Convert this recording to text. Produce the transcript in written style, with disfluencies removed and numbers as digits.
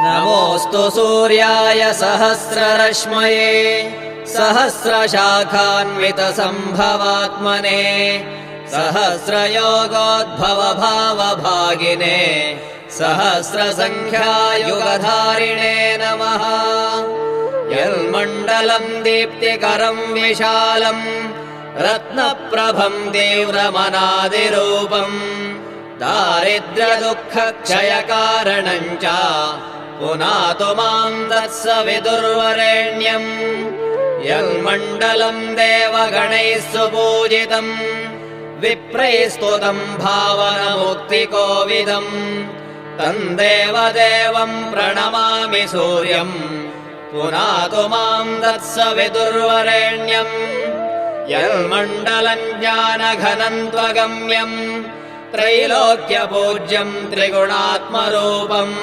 नमोऽस्तु सूर्याय सहस्ररश्मये सहस्रशाखान्वितसम्भवात्मने सहस्रयोगोद्भवभावभागिने सहस्रसङ्ख्यायुगधारिणे नमः। यन्मण्डलम् दीप्तिकरम् विशालम् रत्नप्रभम् तीव्रमनादिरूपम् दारिद्र्यदुःखक्षयकारणम् च पुनातु माम् तत्सवितुर्वरेण्यम्। यन्मण्डलम् देवगणैः सुपूजितम् विप्रैः स्तुतम् भावनमुक्तिकोविदम् तम् देवदेवम् प्रणमामि सूर्यम् पुनातु माम् तत्सवितुर्वरेण्यम्। यन्मण्डलम् ज्ञानघनम् त्वगम्यम् त्रैलोक्यपूज्यम् त्रिगुणात्मरूपम्